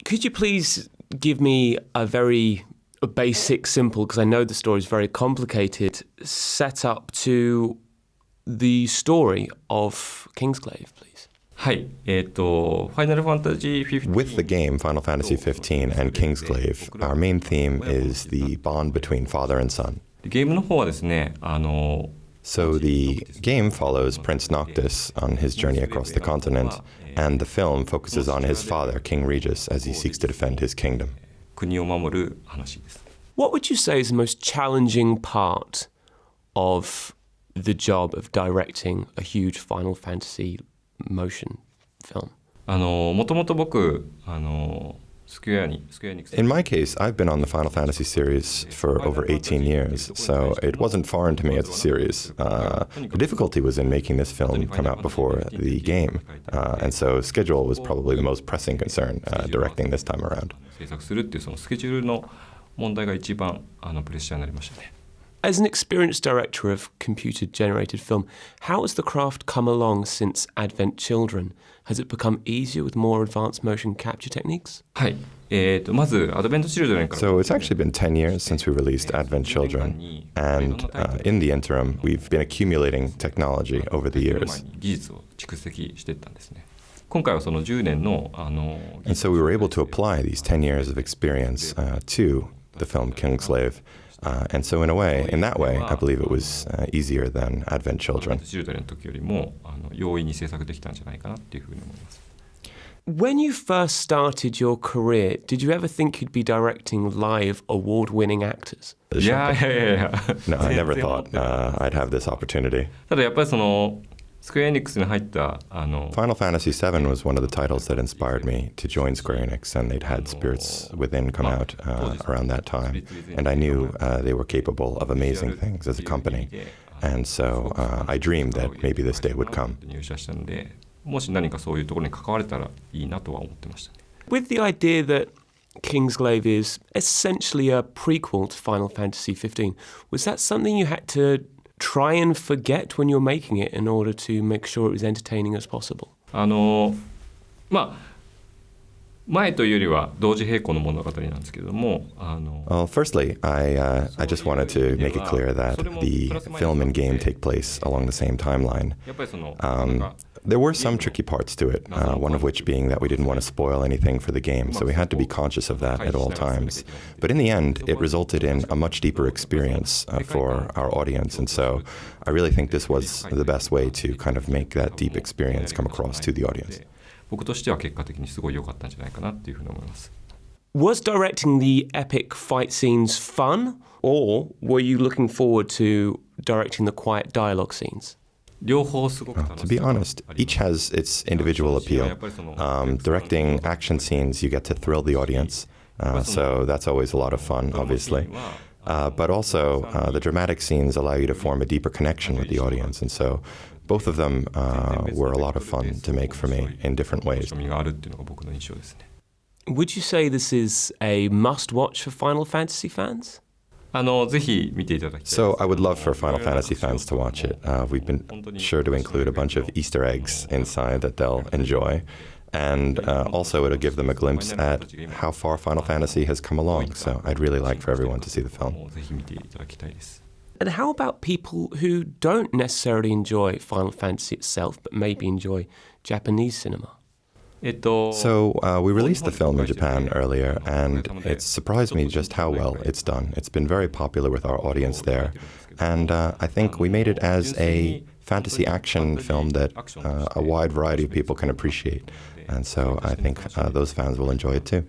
Could you please give me a very basic, simple, because I know the story is very complicated, set up to the story of Kingsglaive, please? はい、Final Fantasy 15 With the game Final Fantasy 15 and Kingsglaive, our main theme is the bond between father and son. ゲームの方はですね、So the game follows Prince Noctis on his journey across the continent, and the film focuses on his father, King Regis, as he seeks to defend his kingdom. 国を守る話です。What would you say is the most challenging part of the job of directing a huge Final Fantasy motion film? もともと僕、スクエアニックス In my case, I've been on the Final Fantasy series for over 18 years, so it wasn't foreign to me as a series. The difficulty was in making this film come out before the game, and so schedule was probably the most pressing concern, directing this time around. 制作するっていうそのスケジュールの問題が一番プレッシャーになりましたね。As an experienced director of computer-generated film, how has the craft come along since Advent Children? Has it become easier with more advanced motion capture techniques? はい。まず、アドベント・チルドレンから。So it's actually been 10 years since we released Advent Children, and in the interim, we've been accumulating technology over the years. 技術を蓄積していったんですね。今回はその10年のAnd so we were able to apply these 10 years of experience to the film Kingsglaive. And so in that way, I believe it was easier than Advent Children. チルドレンの時よりも容易に制作できたんじゃないかなっていうふうに思います。When you first started your career, did you ever think you'd be directing live award-winning actors? いや。No, I never thought I'd have this opportunity. ただやっぱりそのスクエアエニックスに入ったFinal Fantasy VII was one of the titles that inspired me to join Square Enix, and they'd had Spirits Within come out around that time, and I knew they were capable of amazing things as a company, and so I dreamed that maybe this day would come. 入社したので、もし何かそういうところに関われたらいいなとは思ってましたね。With the idea that Kingsglaive is essentially a prequel to Final Fantasy XV, was that something you had to try and forget when you're making it in order to make sure it was entertaining as possible? まあ前というよりは同時並行の物語なんですけれども、Well, firstly, I just wanted to make it clear that the film and game take place along the same timeline. やっぱりその There were some tricky parts to it, one of which being that we didn't want to spoil anything for the game, so we had to be conscious of that at all times. But in the end, it resulted in a much deeper experience for our audience, and so I really think this was the best way to kind of make that deep experience come across to the audience. 僕としては結果的にすごい良かったんじゃないかなっていうふうに思います。Was directing the epic fight scenes fun, or were you looking forward to directing the quiet dialogue scenes? 両方すごく楽しい。To be honest, each has its individual appeal. Directing action scenes, you get to thrill the audience, so that's always a lot of fun, obviously. But also, the dramatic scenes allow you to form a deeper connection with the audience, and so both of them were a lot of fun to make for me in different ways. Would you say this is a must-watch for Final Fantasy fans? ぜひ見ていただきたい。So I would love for Final Fantasy fans to watch it. We've been sure to include a bunch of Easter eggs inside that they'll enjoy. And also it'll give them a glimpse at how far Final Fantasy has come along. So I'd really like for everyone to see the film. ぜひ見ていただきたいです。And how about people who don't necessarily enjoy Final Fantasy itself, but maybe enjoy Japanese cinema? So we released the film in Japan earlier, and it surprised me just how well it's done. It's been very popular with our audience there, and I think we made it as a fantasy action film that a wide variety of people can appreciate, and so I think those fans will enjoy it too.